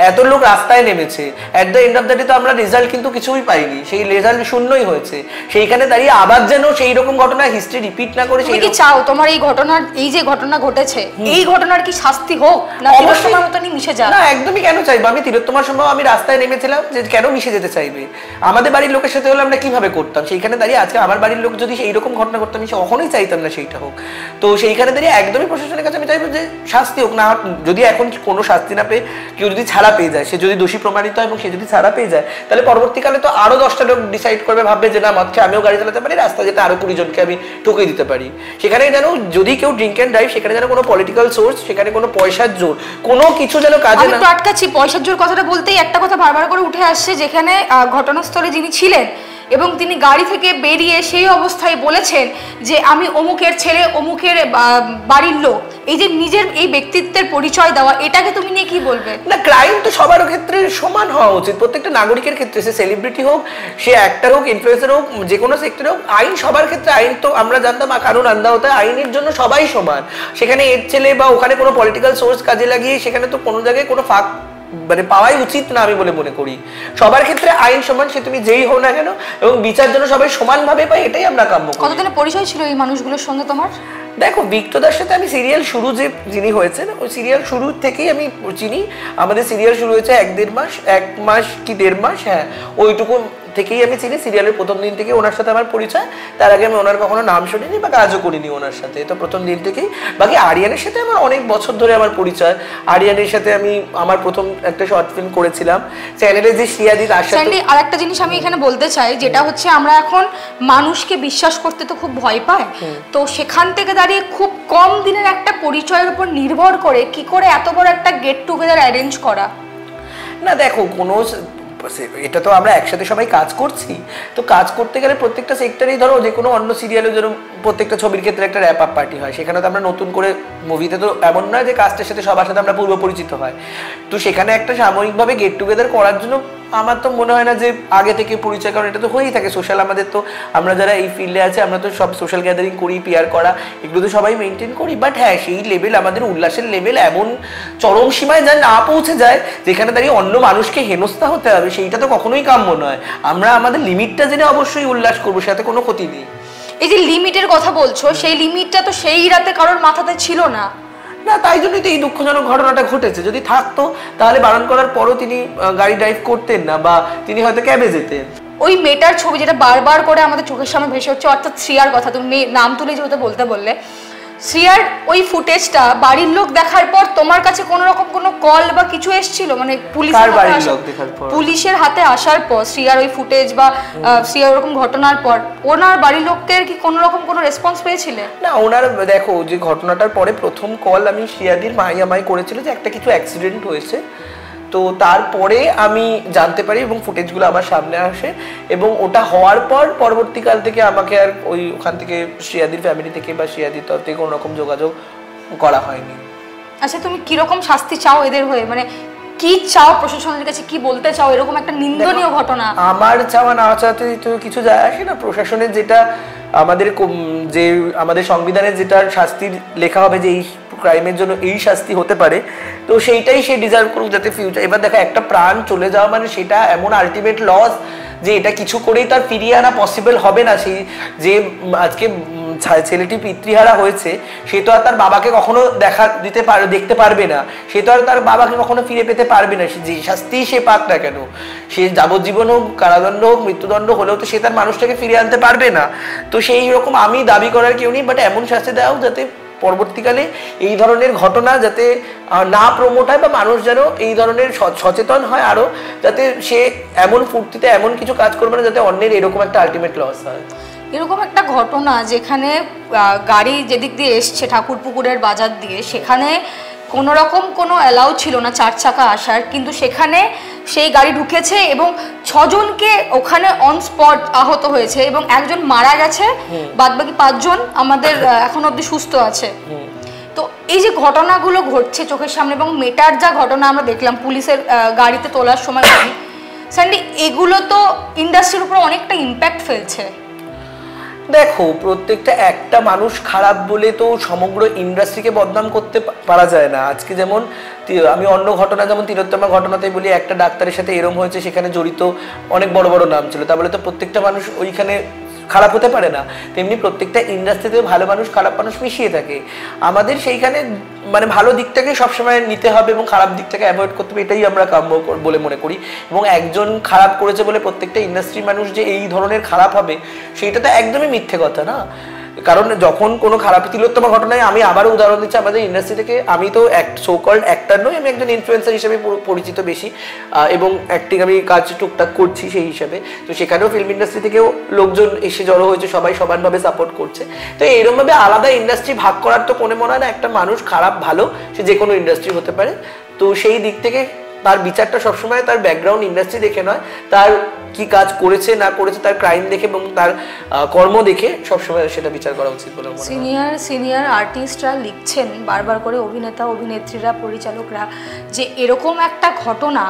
এত লোক রাস্তায় নেমেছে, at the end of the day তো আমরা রেজাল্ট কিন্তু কিছুই পাইনি, সেই রেজাল্ট শূন্যই হয়েছে। সেইখানে দাঁড়িয়ে আবার যেন সেই রকম ঘটনা হিস্ট্রি রিপিট না করে। তুমি কি চাও তোমার এই ঘটনার, এই যে ঘটনা ঘটেছে এই ঘটনার কি শাস্তি হোক, না তিলোত্তমার মতনই মিশে যাক? না, একদমই কেন চাইবো? আমি তিলোত্তমার সময় আমি রাস্তায় নেমেছিলাম, যে কেন মিশে যেতে চাইবে? আমাদের বাড়ির লোকের সাথে হলে আমরা কিভাবে করতাম? সেইখানে দাঁড়িয়ে আজকে আমার বাড়ির লোক যদি এইরকম ঘটনা করতাম, আমি কখনোই চাইতাম না সেইটা হোক। তো সেইখানে দাঁড়িয়ে একদমই প্রশাসনের কাছে আমি চাইবো যে শাস্তি হোক। না যদি এখন কোনো শাস্তি না পেয়ে কেউ যদি ছাড়া পেয়ে যায়, সে যদি দোষী প্রমাণিত হয় এবং সে যদি ছাড়া পেয়ে যায়, তাহলে পরবর্তীকালে তো আরো 10টা লোক ডিসাইড করবে, ভাববে যে না মদ খেয়ে আমিও গাড়ি চালাতে পারি, রাস্তা যেতে আরো 20 জনকে আমি ঠকিয়ে দিতে পারি। সেখানে যেন যদি কেউ ড্রিঙ্ক অ্যান্ড ড্রাইভ, সেখানে যেন কোনো পলিটিক্যাল সোর্স, সেখানে কোনো পয়সার জোর, কোনো কিছু যেন কাজে না। আমি তো আটকাচ্ছি, পয়সার জোর কথাটা বলতেই একটা কথা বারবার করে উঠে আসছে, যেখানে ঘটনাস্থলে যিনি ছিলেন এবং তিনি গাড়ি থেকে বেরিয়ে সেই অবস্থায় বলেছেন যে আমি অমুকের ছেলে, অমুকের বাড়ির লোক। এই যে নিজের এই ব্যক্তিত্বের পরিচয় দেওয়া, এটাকে তুমি নিয়ে কি বলবে? না, ক্রাইম তো সবার ক্ষেত্রে সমান হওয়া উচিত, প্রত্যেকটা নাগরিকের ক্ষেত্রে, সে সেলিব্রিটি হোক, সে অ্যাক্টর হোক, ইনফ্লুয়েন্সার হোক, যে কোনো সেক্টরে হোক, আইন সবার ক্ষেত্রে। আইন তো আমরা জানতাম কারণ আন্দা হতে আইনের জন্য সবাই সমান। সেখানে এর ছেলে বা ওখানে কোনো পলিটিক্যাল সোর্স কাজে লাগিয়ে সেখানে তো কোনো জায়গায় কোনো ফাঁক মানে পাওয়াই উচিত না আমি বলে মনে করি। সবার ক্ষেত্রে আইন সমান, সে তুমি যেই হও না কেন, এবং বিচার যেন সবাই সমানভাবে পায়, এটাই আমরা কাম্য করি। কতদিনের পরিচয় ছিল এই মানুষগুলোর সঙ্গে তোমার? দেখো, বিক্টদার সাথে আমি সিরিয়াল শুরু যে যিনি হয়েছেন, ওই সিরিয়াল শুরু থেকেই আমি চিনি। আমাদের সিরিয়াল শুরু হয়েছে 1 মাস কি 1.5 মাস, হ্যাঁ ওইটুকু থেকেই আমি চিনি। সিরিয়ালের প্রথম দিন থেকে ওনার সাথে আমার পরিচয়। তার আগে আমি ওনার কখনো নাম শুনিনি বা কাজও করিনি ওনার সাথে, তো প্রথম দিন থেকেই। বাকি আরিয়ানের সাথে আমার অনেক বছর ধরে আমার পরিচয়। আরিয়ানের সাথে আমি আমার প্রথম একটা শর্ট ফিল্ম করেছিলাম চ্যানেলে, যে শ্রিয়াদি, তার সাথে। আর একটা জিনিস আমি এখানে বলতে চাই, যেটা হচ্ছে আমরা এখন মানুষকে বিশ্বাস করতে তো খুব ভয় পাই, তো সেখান থেকে দাঁড়িয়ে খুব কম দিনের একটা পরিচয়ের উপর নির্ভর করে কি করে এত বড় একটা গেট টুগেদার অ্যারেঞ্জ করা? না দেখো, কোনো এটা তো আমরা একসাথে সবাই কাজ করছি, তো কাজ করতে গেলে প্রত্যেকটা সেক্টরেই ধরো যে কোনো অন্য সিরিয়ালে যেন প্রত্যেকটা ছবির ক্ষেত্রে একটা র্যাপ আপ পার্টি হয়, সেখানে তো আমরা নতুন করে, মুভিতে তো এমন নয় যে কাস্টের সাথে সবার সাথে আমরা পূর্ব পরিচিত হয়, তো সেখানে একটা সাময়িকভাবে গেট টুগেদার করার জন্য আমার তো মনে হয় না যে আগে থেকে পরিচয়, কারণ এটা তো হয়েই থাকে সোশ্যাল। আমাদের তো, আমরা যারা এই ফিল্ডে আছে আমরা তো সব সোশ্যাল গ্যাদারিং করি, পিআর করা, এগুলো তো সবাই মেনটেন করি। বাট হ্যাঁ, সেই লেভেল, আমাদের উল্লাসের লেভেল এমন চরম সীমায় যা না পৌঁছে যায় যেখানে দাঁড়িয়ে অন্য মানুষকে হেনস্থা হতে হবে, সেইটা তো কখনোই কাম্য নয়। আমরা আমাদের লিমিটটা জেনে অবশ্যই উল্লাস করবো, সাথে কোনো ক্ষতি নেই। এই যে লিমিটের কথা বলছো, সেই লিমিটটা তো সেই রাতে কারোর মাথাতে ছিল না। না, তাই জন্যই তো এই দুঃখজনক ঘটনাটা ঘটেছে। যদি থাকতো তাহলে বারণ করার পরও তিনি গাড়ি ড্রাইভ করতেন না, বা তিনি হয়তো ক্যাবে যেতেন। ওই মেয়েটার ছবি যেটা বারবার করে আমাদের চোখের সামনে ভেসে হচ্ছে, অর্থাৎ শ্রিয়ার কথা তুমি নাম তুলে যেহেতু বলতে বললে, শ্রিয়ার ওই ফুটেজটা বাড়ির লোক দেখার পর তোমার কাছে কোনো রকম কোনো কল বা কিছু এসেছিল? মানে পুলিশের হাতে আসার পর শ্রিয়ার ওই ফুটেজ বা শ্রিয়ার ওরকম ঘটনার পর ওনার বাড়ির লোকের কি কোনো রকম কোনো রেসপন্স পেয়েছিলে? না, ওনার দেখো, যে ঘটনাটার পরে প্রথম কল আমি শ্রিয়াদির মাই আমায় করেছিল যে একটা কিছু অ্যাক্সিডেন্ট হয়েছে, তো তারপরে আমি জানতে পারি এবং ফুটেজগুলো আমার সামনে আসে, এবং ওটা হওয়ার পর পরবর্তীকাল থেকে আমাকে আর ওই ওখান থেকে শ্রিয়াদির ফ্যামিলি থেকে বা শ্রিয়াদির তরফ থেকে কোনো রকম যোগাযোগ করা হয়নি। আচ্ছা, তুমি কিরকম শাস্তি চাও এদের হয়ে? মানে কি চাও প্রশাসনের কাছে, কি বলতে চাও? এরকম একটা নিন্দনীয় ঘটনা আমার চাওয়া না চাওয়াতে তো কিছু যায় আসে না। প্রশাসনের যেটা আমাদের, যে আমাদের সংবিধানে যেটা শাস্তির লেখা হবে যে এই ক্রাইমের জন্য এই শাস্তি হতে পারে, তো সেইটাই সে ডিজার্ভ করুক যাতে ফিউচার। এবার দেখো, একটা প্রাণ চলে যাওয়া মানে সেটা এমন আলটিমেট লস যে এটা কিছু করেই তার ফিরিয়ে আনা পসিবল হবে না। সেই যে আজকে ছেলেটি পিতৃহারা হয়েছে, সে তো আর তার বাবাকে কখনো দেখতে পারবে না, সে তো আর তার বাবাকে কখনো ফিরে পেতে পারবে না। যে শাস্তি সে পাক না কেন, সে যাবজ্জীবন হোক, কারাদণ্ড হোক, মৃত্যুদণ্ড হলেও তো সে তার মানুষটাকে ফিরিয়ে আনতে পারবে না। তো সেই রকম আমি দাবি করার কেউ নেই, বাট এমন শাস্তি দেওয়া যাতে পরবর্তীকালে এই ধরনের ঘটনা যাতে না প্রমোট হয়, বা মানুষ যেন এই ধরনের সচেতন হয় আরো, যাতে সে এমন ফুর্তিতে এমন কিছু কাজ করবে না যাতে অন্যের এরকম একটা আলটিমেট লস হয়। এরকম একটা ঘটনা যেখানে গাড়ি যেদিক দিয়ে এসছে ঠাকুরপুকুরের বাজার দিয়ে, সেখানে কোনো রকম কোনো অ্যালাউ ছিল না 4 চাকা আসার, কিন্তু সেখানে সেই গাড়ি ঢুকেছে এবং 6 জনকে ওখানে অন স্পট আহত হয়েছে এবং একজন মারা গেছে, বাদবাকি 5 জন আমাদের এখন অবধি সুস্থ আছে। তো এই যে ঘটনাগুলো ঘটছে চোখের সামনে এবং মেটার যা ঘটনা আমরা দেখলাম পুলিশের গাড়িতে তোলার সময়, স্যান্ডি এগুলো তো ইন্ডাস্ট্রির উপর অনেকটা ইম্প্যাক্ট ফেলছে। দেখো, প্রত্যেকটা একটা মানুষ খারাপ বলে তো সমগ্র ইন্ডাস্ট্রিকে বদনাম করতে পারা যায় না। আজকে যেমন আমি অন্য ঘটনা, যেমন তিলোত্তমা ঘটনাতে বলি, একটা ডাক্তারের সাথে এরম হয়েছে, সেখানে জড়িত অনেক বড় বড় নাম ছিল, তা বলে তো প্রত্যেকটা মানুষ ওইখানে খারাপ হতে পারে না। তেমনি প্রত্যেকটা ইন্ডাস্ট্রিতে ভালো মানুষ খারাপ মানুষ মিশিয়ে থাকে। আমাদের সেইখানে মানে ভালো দিকটাকে সবসময় নিতে হবে এবং খারাপ দিকটাকে অ্যাভয়েড করতে হবে, এটাই আমরা কাম্য বলে মনে করি। এবং একজন খারাপ করেছে বলে প্রত্যেকটা ইন্ডাস্ট্রির মানুষ যে এই ধরনের খারাপ হবে, সেইটা তো একদমই মিথ্যে কথা না। কারণ যখন কোনো খারাপ, তিলোত্তমা ঘটনায় আমি আবারও উদাহরণ দিচ্ছি আমাদের ইন্ডাস্ট্রি থেকে। আমি তো সো কল্ড অ্যাক্টর নই, আমি একজন ইনফ্লুয়েন্সার হিসেবে পরিচিত বেশি, এবং অ্যাক্টিং আমি কাজ টুকটাক করছি সেই হিসাবে। তো সেখানেও ফিল্ম ইন্ডাস্ট্রি থেকেও লোকজন এসে জড়ো হয়েছে, সবাই সমানভাবে সাপোর্ট করছে। তো এরকমভাবে আলাদা ইন্ডাস্ট্রি ভাগ করার তো কোনো মনে হয় না। একটা মানুষ খারাপ ভালো সে যে কোনো ইন্ডাস্ট্রি হতে পারে। তো সেই দিক থেকে তার বিচারটা সবসময় তার ব্যাকগ্রাউন্ড ইন্ডাস্ট্রি দেখে নয়, তার কি কাজ করেছে না করেছে, তার ক্রাইম দেখে এবং তার কর্ম দেখে সবসময় সেটা বিচার করা উচিত বলে মনে হয়। সিনিয়র আর্টিস্টরা লিখছেন বারবার করে, অভিনেতা অভিনেত্রীরা পরিচালকরা, যে এরকম একটা ঘটনা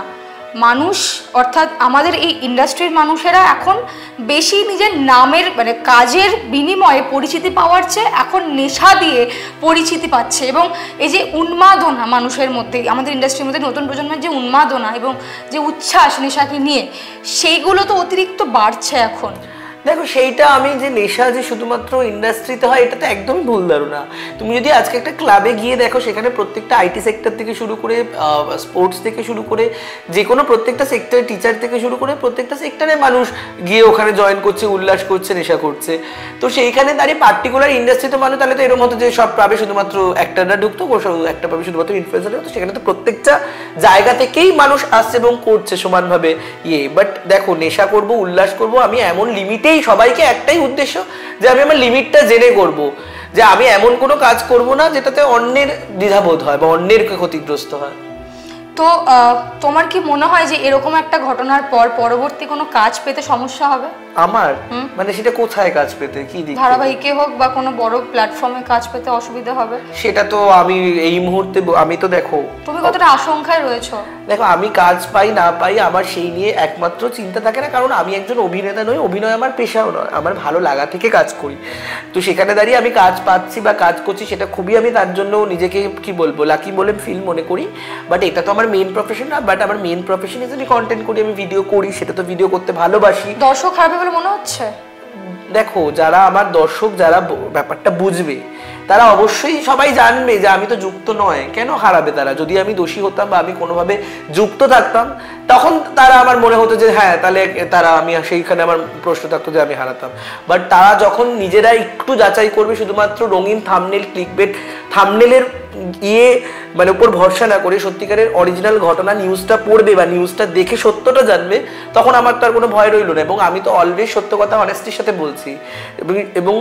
মানুষ অর্থাৎ আমাদের এই ইন্ডাস্ট্রির মানুষেরা এখন বেশি নিজের নামের মানে কাজের বিনিময়ে পরিচিতি পাওয়ার চেয়ে এখন নেশা দিয়ে পরিচিতি পাচ্ছে। এবং এই যে উন্মাদনা মানুষের মধ্যে, আমাদের ইন্ডাস্ট্রির মধ্যে নতুন প্রজন্মের যে উন্মাদনা এবং যে উচ্ছ্বাস নেশাকে নিয়ে, সেইগুলো তো অতিরিক্ত বাড়ছে এখন। দেখো, সেইটা আমি যে নেশা যে শুধুমাত্র ইন্ডাস্ট্রিতে হয়, এটা তো একদমই ভুল ধারণা। তুমি যদি আজকে একটা ক্লাবে গিয়ে দেখো, সেখানে প্রত্যেকটা আইটি সেক্টর থেকে শুরু করে স্পোর্টস থেকে শুরু করে যে কোনো প্রত্যেকটা সেক্টরে, টিচার থেকে শুরু করে প্রত্যেকটা সেক্টরে মানুষ গিয়ে ওখানে জয়েন করছে, উল্লাস করছে, নেশা করছে। তো সেইখানে দাঁড়িয়ে পার্টিকুলার ইন্ডাস্ট্রিতে মানুষ, তাহলে তো এরকম হতো যে সব পাবে শুধুমাত্র অ্যাক্টররা ঢুকতো, একটা পাবে শুধুমাত্র ইনফ্লুয়েন্সাররা হতো। সেখানে তো প্রত্যেকটা জায়গা থেকেই মানুষ আসছে এবং করছে সমানভাবে বাট দেখো, নেশা করব, উল্লাস করব, আমি এমন লিমিটে সবাইকে একটাই উদ্দেশ্য যে আমি আমার লিমিটটা জেনে করব, যে আমি এমন কোনো কাজ করব না যেটাতে অন্যের দ্বিধাবোধ হয় বা অন্যের ক্ষতিগ্রস্ত হয়। তো তোমার কি মনে হয় যে এরকম একটা ঘটনার পর পরবর্তী কোনো কাজ পেতে সমস্যা হবে? আমার মানে সেটা কোথায় কাজ পেতে, কি দিক, ধারাবাহিকে হোক বা কোনো বড় প্ল্যাটফর্মে কাজ পেতে অসুবিধা হবে? সেটা তো আমি এই মুহূর্তে, আমি তো দেখো, তুমি কতটা আশঙ্কায় রয়েছো? দেখো, আমি কাজ পাই না পাই আমার সেই নিয়ে একমাত্র চিন্তা থাকে না, কারণ আমি একজন অভিনেতা নই, অভিনয় আমার পেশাও নয়, আমার ভালো লাগা থেকে কাজ করি। তো সেখানে দাঁড়িয়ে আমি কাজ পাচ্ছি বা কাজ করছি, সেটা খুবই আমি তার জন্য নিজেকে কি বলবো লাকি বলে ফিল মনে করি। বাট এটা তো আমার মেইন প্রফেশন না, বাট আমার মেইন প্রফেশন হিসেবে আমি কন্টেন্ট করি, আমি ভিডিও করি, সেটা তো ভিডিও করতে ভালোবাসি। দর্শক খারাপ বলে মনে হচ্ছে? দেখো, যারা আমার দর্শক, যারা ব্যাপারটা বুঝবে, তারা অবশ্যই সবাই জানবে যে আমি তো যুক্ত নয়, কেন হারাবে তারা? যদি আমি দোষী হতাম বা আমি কোনোভাবে যুক্ত থাকতাম, তখন তারা আমার মনে হতো যে হ্যাঁ, তাহলে তারা, আমি সেইখানে আমার প্রশ্ন থাকতো যে আমি হারাতাম। বাট তারা যখন নিজেরা একটু যাচাই করবে, শুধুমাত্র রঙিন থাম্বনেল, ক্লিকবেট থাম্বনেলের মানে উপর ভরসা না করে সত্যিকারের অরিজিনাল ঘটনা নিউজটা পড়বে বা নিউজটা দেখে সত্যটা জানবে, তখন আমার তার কোনো ভয় রইল না। এবং আমি তো অলওয়েজ সত্য কথা অনেস্টির সাথে বলছি এবং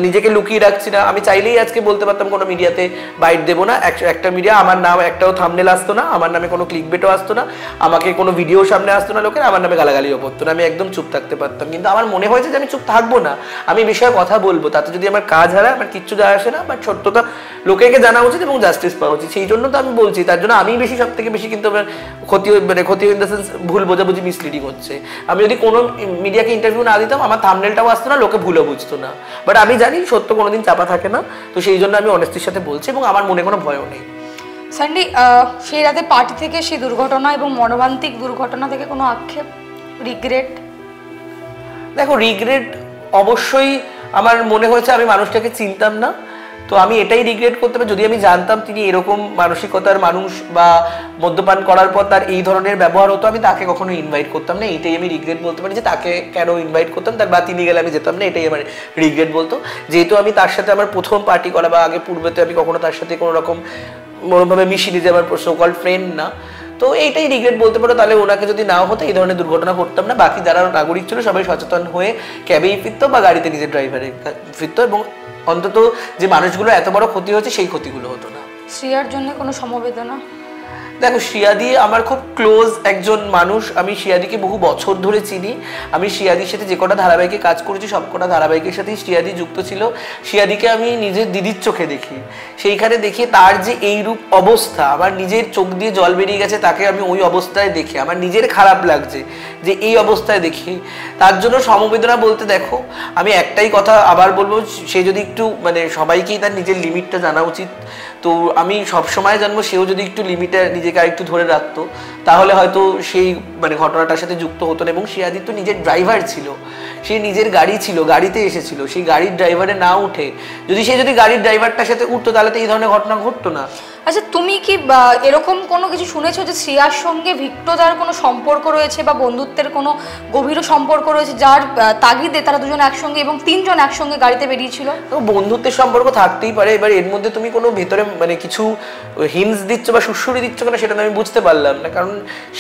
নিজেকে লুকিয়ে রাখছি না। আমি চাইলেই আজকে বলতে পারতাম কোনো মিডিয়াতে বাইট দেবো না, একটা মিডিয়া আমার নাম একটাও থাম্বনেল আসতো না, আমার নামে কোনো ক্লিকবেটও আসতো না, আমাকে কোনো ভিডিও সামনে আসতো না লোকের, আমার নামে গালাগালিও পড়তো না, আমি একদম চুপ থাকতে পারতাম। কিন্তু আমার মনে হয়েছে যে আমি চুপ থাকবো না, আমি বিষয়ে কথা বলবো, তাতে যদি আমার কাজ হারায় আমার কিচ্ছু যায় আসে না। বাট সত্যতা লোকেকে জানা উচিত এবং জাস্টিস পাওয়া উচিত, সেই জন্য তো আমি বলছি। তার জন্য আমি বেশি, সব থেকে বেশি কিন্তু আমার ক্ষতি ইন দ্য সেন্স ভুল বোঝাবুঝি, মিসলিডিং হচ্ছে। আমি যদি কোনো মিডিয়াকে ইন্টারভিউ না দিতাম, আমার থাম্বনেলটাও আসতো না, লোকে ভুলও বুঝতো না। বাট আমি জানি সত্য কোনোদিন চাপা থাকে না, তো সেই জন্য আমি অনেস্টির সাথে বলছি এবং আমার মনে কোনো ভয়ও নেই। স্যান্ডি, সেই রাতে পার্টি থেকে সেই দুর্ঘটনা এবং মর্মান্তিক দুর্ঘটনা থেকে কোনো আক্ষেপ, রিগ্রেট? দেখো, রিগ্রেট অবশ্যই আমার মনে হয়েছে আমি মানুষটাকে চিনতাম না, তো আমি এটাই রিগ্রেট করতে পারি। যদি আমি জানতাম তিনি এরকম মানসিকতার মানুষ বা মদ্যপান করার পর তার এই ধরনের ব্যবহার হতো, আমি তাকে কখনো ইনভাইট করতাম না, এটাই আমি রিগ্রেট বলতে পারি। যে তাকে কেন ইনভাইট করতাম, তার বা তিনি গেলে আমি যেতাম না, এটাই আমার রিগ্রেট বলতো। যেহেতু আমি তার সাথে আমার প্রথম পার্টি করা বা আগে পূর্বেতে আমি কখনো তার সাথে কোনো রকম মনোভাবে মিশিনি, যে আমার সো কল্ড ফ্রেন্ড না, তো এইটাই রিগ্রেট বলতে পারো। তাহলে ওনাকে যদি নাও হতো এই ধরনের দুর্ঘটনা ঘটতাম না। বাকি যারা নাগরিক ছিল সবাই সচেতন হয়ে ক্যাবেই ফিরতো বা গাড়িতে নিজের ড্রাইভারে ফিরতো, এবং অন্তত যে মানুষগুলো এত বড় ক্ষতি হচ্ছে সেই ক্ষতিগুলো হতো না। শ্রিয়ার জন্য কোনো সমবেদনা? দেখো, শ্রিয়াদি আমার খুব ক্লোজ একজন মানুষ। আমি শ্রিয়াদিকে বহু বছর ধরে চিনি। আমি শ্রিয়াদির সাথে যে কটা ধারাবাহিকে কাজ করেছি সব কটা ধারাবাহিকের সাথেই শ্রিয়াদি যুক্ত ছিল। শ্রিয়াদিকে আমি নিজের দিদির চোখে দেখি, সেইখানে দেখি তার যে এইরূপ অবস্থা, আমার নিজের চোখ দিয়ে জল বেরিয়ে গেছে তাকে আমি ওই অবস্থায় দেখে আমার নিজের খারাপ লাগছে যে এই অবস্থায় দেখি। তার জন্য সমবেদনা বলতে দেখো, আমি একটাই কথা আবার বলবো, সে যদি একটু মানে সবাইকেই তার নিজের লিমিটটা জানা উচিত। তো আমি সবসময় জানবো সেও যদি একটু লিমিটে নিজেকে আর একটু ধরে রাখতো তাহলে হয়তো সেই মানে ঘটনাটার সাথে যুক্ত হতো না। এবং শ্রিয়াদি তো নিজের ড্রাইভার ছিল, সে নিজের গাড়ি ছিল, গাড়িতে এসেছিল, সেই গাড়ির ড্রাইভারে না উঠে যদি গাড়ির ড্রাইভারটার সাথে উঠতো তাহলে তো এই ধরনের ঘটনা ঘটতো না। আচ্ছা, তুমি কি এরকম কোনো কিছু শুনেছো যে শ্রিয়ার সঙ্গে ভিক্টোদার কোনো সম্পর্ক রয়েছে বা বন্ধুত্বের কোনো গভীর সম্পর্ক রয়েছে, যার তাগিদে তারা দুজন একসঙ্গে এবং 3 জন একসঙ্গে গাড়িতে বেরিয়েছিল? বন্ধুত্বের সম্পর্ক থাকতেই পারে, এবার এর মধ্যে তুমি কোনো ভেতরে মানে কিছু হিন্টস দিচ্ছ বা সুশ্রুতি দিচ্ছ কিনা সেটা আমি বুঝতে পারলাম না, কারণ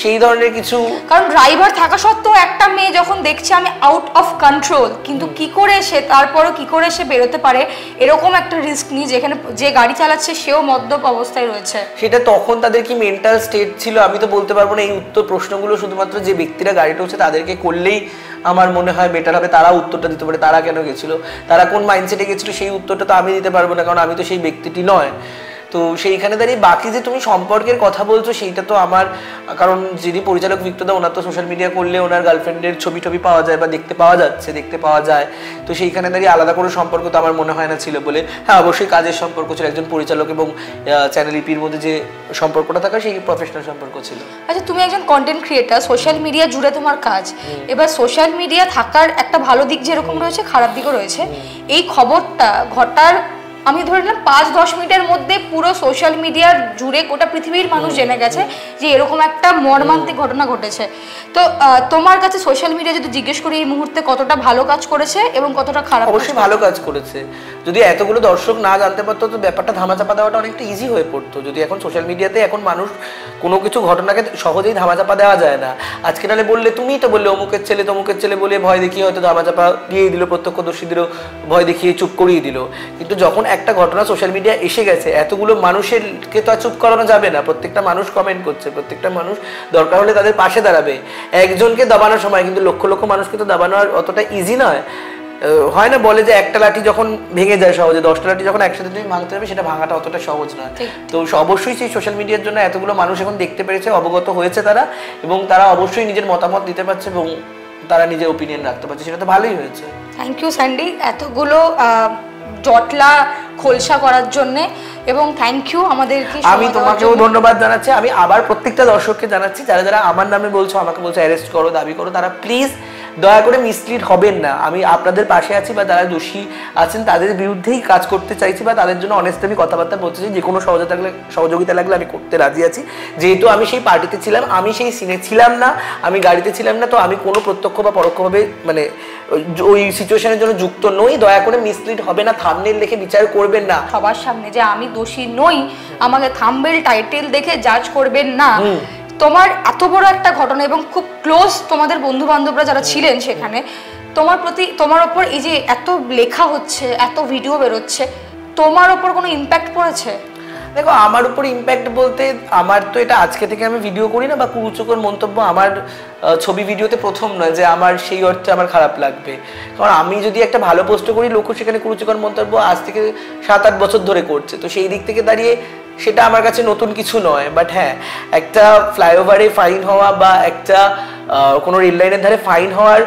সেই ধরনের কিছু, কারণ ড্রাইভার থাকা সত্ত্বেও একটা মেয়ে যখন দেখছে আমি আউট অফ কন্ট্রোল, কিন্তু কি করে সে তারপরও কি করে সে বেরোতে পারে এরকম একটা রিস্ক নিয়ে, যেখানে যে গাড়ি চালাচ্ছে সেও মদ্যপ অবস্থায় রয়েছে, সেটা তখন তাদের কি মেন্টাল স্টেট ছিল আমি তো বলতে পারবো না। এই উত্তর প্রশ্নগুলো শুধুমাত্র যে ব্যক্তিরা গাড়িটা হচ্ছে তাদেরকে করলেই আমার মনে হয় বেটার হবে, তারা উত্তরটা দিতে পারে। তারা কেন গেছিল, তারা কোন মাইন্ডসেটে গেছিল সেই উত্তরটা তো আমি দিতে পারবো না, কারণ আমি তো সেই ব্যক্তিটি নয়। তো সেইখানে দাঁড়িয়ে বাকি যে তুমি সম্পর্কের কথা বলছো সেইটা তো আমার, কারণ যিনি পরিচালক ভিক্টোদা ওনার তো সোশ্যাল মিডিয়া করলে ওনার গার্লফ্রেন্ডের ছবি পাওয়া যায় বা দেখতে পাওয়া যায়, তো সেইখানে দাঁড়িয়ে আলাদা কোনো সম্পর্ক তো আমার মনে হয় না ছিল বলে। হ্যাঁ, অবশ্যই কাজের সম্পর্ক ছিল, একজন পরিচালক এবং চ্যানেল ইপির মধ্যে যে সম্পর্কটা থাকা সেই প্রফেশনাল সম্পর্ক ছিল। আচ্ছা, তুমি একজন কন্টেন্ট ক্রিয়েটার, সোশ্যাল মিডিয়া জুড়ে তোমার কাজ, এবার সোশ্যাল মিডিয়া থাকার একটা ভালো দিক যেরকম রয়েছে খারাপ দিকও রয়েছে। এই খবরটা ঘটার আমি ধরে নিলাম 5-10 মিনিটের মধ্যে পুরো সোশ্যাল মিডিয়ার জুড়ে গোটা পৃথিবীর মানুষ জেনে গেছে যে এরকম একটা মর্মান্তিক ঘটনা ঘটেছে। তো তোমার কাছে সোশ্যাল মিডিয়া যদি জিজ্ঞেস করি এই মুহূর্তে কতটা ভালো কাজ করেছে এবং কতটা খারাপ? অবশ্যই ভালো কাজ করেছে। যদি এতগুলো দর্শক না জানতে পারতো তো ব্যাপারটা ধামাচাপা দেওয়াটা অনেকটা ইজি হয়ে পড়তো। যদি এখন সোশ্যাল মিডিয়াতে এখন মানুষ কোনো কিছু ঘটনাকে সহজেই ধামাচাপা দেওয়া যায় না। আজকে নাহলে বললে তুমিই তো বললে অমুকের ছেলে তমুকের ছেলে বলে ভয় দেখিয়ে হয়তো ধামাচাপা দিয়ে দিল, প্রত্যক্ষদর্শীদেরও ভয় দেখিয়ে চুপ করিয়ে দিল। কিন্তু যখন একটা ঘটনা সোশ্যাল মিডিয়া এসে গেছে এতগুলো মানুষেরকে তো আর চুপ করানো যাবে না। প্রত্যেকটা মানুষ কমেন্ট করছে, প্রত্যেকটা মানুষ দরকার হলে তাদের পাশে দাঁড়াবে। একজনকে দাবানোর সময় কিন্তু লক্ষ লক্ষ মানুষকে তো দাবানো আর অতটা ইজি নয়। হয় না বলে যে একটা লাঠি যখন ভেঙে যায় সহজে, 10টা লাঠি যখন একসাথে তুমি ভাঙতে হবে সেটা ভাঙাটা অতটা সহজ নয়। তো অবশ্যই সেই সোশ্যাল মিডিয়ার জন্য এতগুলো মানুষ এখন দেখতে পেরেছে, অবগত হয়েছে তারা, এবং তারা অবশ্যই নিজের মতামত দিতে পারছে এবং তারা নিজের ওপিনিয়ন রাখতে পারছে, সেটা তো ভালোই হয়েছে। থ্যাংক ইউ স্যান্ডি এতগুলো জটলা খোলসা করার জন্য, এবং থ্যাংক ইউ আমাদেরকে। আমি তোমাকেও ধন্যবাদ জানাচ্ছি। আমি আবার প্রত্যেকটা দর্শককে জানাচ্ছি যারা যারা আমার নামে বলছো, আমাকে বলছো অ্যারেস্ট করো, দাবি করো, তারা প্লিজ দয়া করে মিসলিড হবেন না। আমি আপনাদের পাশে আছি, বা যারা দোষী আছেন তাদের বিরুদ্ধেই কাজ করতে চাইছি, বা তাদের জন্য অনেস্ট আমি কথাবার্তা বলতে চাই। যে কোনো সহযোগিতা লাগলে আমি করতে রাজি আছি। যেহেতু আমি সেই পার্টিতে ছিলাম, আমি সেই সিনে ছিলাম না, আমি গাড়িতে ছিলাম না, তো আমি কোনো প্রত্যক্ষ বা পরোক্ষভাবে মানে ওই সিচুয়েশনের জন্য যুক্ত নই। দয়া করে মিসলিড হবে না, থাম্বনেল দেখে বিচার করবেন না সবার সামনে যে আমি দোষী নই, আমাকে থাম্বনেল টাইটেল দেখে জাজ করবেন না। তোমার এত বড় একটা ঘটনা এবং খুব ক্লোজ তোমাদের বন্ধু বান্ধবরা যারা ছিলেন সেখানে, তোমার ওপর এই যে এত লেখা হচ্ছে, এত ভিডিও বেরোচ্ছে, তোমার ওপর কোনো ইম্প্যাক্ট পড়েছে? দেখো, আমার উপর ইম্প্যাক্ট বলতে আমার তো এটা আজকে থেকে আমি ভিডিও করি না, বা কুরুচকর মন্তব্য আমার ছবি ভিডিওতে প্রথম নয় যে আমার সেই অর্থে আমার খারাপ লাগবে। কারণ আমি যদি একটা ভালো পোস্ট করি, লোক সেখানে কুরুচকর মন্তব্য আজ থেকে 7-8 বছর ধরে করছে, তো সেই দিক থেকে দাঁড়িয়ে সেটা আমার কাছে নতুন কিছু নয়। বাট হ্যাঁ, একটা ফ্লাইওভারে ফাইন হওয়া বা একটা কোনো রেল লাইনের ধারে ফাইন হওয়ার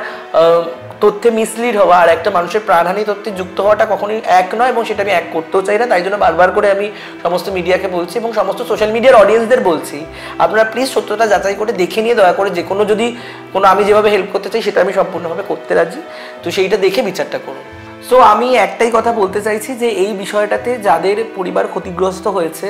তথ্যে মিসলিড হওয়া আর একটা মানুষের প্রাণহানি তথ্যে যুক্ত হওয়াটা কখনোই এক নয়, এবং সেটা আমি এক করতেও চাই না। তাই জন্য বারবার করে আমি সমস্ত মিডিয়াকে বলছি এবং সমস্ত সোশ্যাল মিডিয়ার অডিয়েন্সদের বলছি, আপনারা প্লিজ সত্যতা যাচাই করে দেখে নিয়ে দয়া করে যে কোনো যদি কোনো আমি যেভাবে হেল্প করতে চাই সেটা আমি সম্পূর্ণভাবে করতে রাজি, তো সেইটা দেখে বিচারটা করুন। সো আমি একটাই কথা বলতে চাইছি যে এই বিষয়টাতে যাদের পরিবার ক্ষতিগ্রস্ত হয়েছে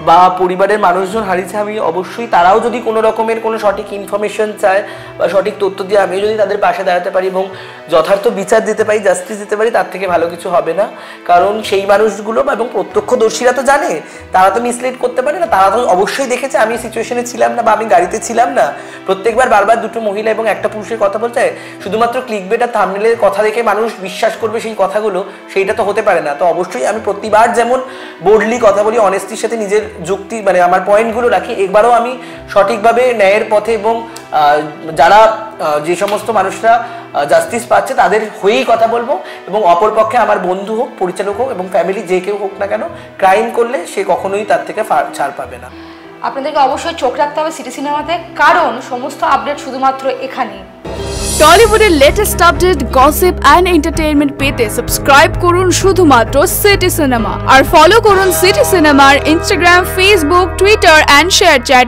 বা পরিবারের মানুষজন হারিয়েছে, আমি অবশ্যই তারাও যদি কোনো রকমের কোনো সঠিক ইনফরমেশন চায় বা সঠিক তথ্য দিয়ে আমি যদি তাদের পাশে দাঁড়াতে পারি এবং যথার্থ বিচার দিতে পারি, জাস্টিস দিতে পারি, তার থেকে ভালো কিছু হবে না। কারণ সেই মানুষগুলো এবং প্রত্যক্ষদর্শীরা তো জানে, তারা তো মিসলিড করতে পারে না, তারা তো অবশ্যই দেখেছে আমি সিচুয়েশনে ছিলাম না বা আমি গাড়িতে ছিলাম না। প্রত্যেকবার বারবার দুটো মহিলা এবং একটা পুরুষের কথা বলতে শুধুমাত্র ক্লিকবেট আর থাম্বনেলের কথা দেখে মানুষ বিশ্বাস করবে সেই সেই কথাগুলো, সেইটা তো হতে পারে না। তো অবশ্যই আমি প্রতিবার যেমন বোল্ডলি কথা বলি, অনেস্টির সাথে নিজের যুক্তি মানে আমার পয়েন্টগুলো রাখি, এবারও আমি সঠিকভাবে ন্যায়ের পথে এবং যারা যে সমস্ত মানুষরা জাস্টিস পাচ্ছে তাদের হয়েই কথা বলবো। এবং অপরপক্ষে আমার বন্ধু হোক, পরিচালক হোক এবং ফ্যামিলি যে কেউ হোক না কেন, ক্রাইম করলে সে কখনোই তার থেকে ছাড় পাবে না। আপনাদেরকে অবশ্যই চোখ রাখতে হবে সিটি সিনেমাতে, কারণ সমস্ত আপডেট শুধুমাত্র এখানেই। টলিউডের latest update, gossip and entertainment পেতে সাবস্ক্রাইব করুন শুধুমাত্র সিটি সিনেমা, আর ফলো করুন সিটি সিনেমার Instagram, Facebook, Twitter and share chat.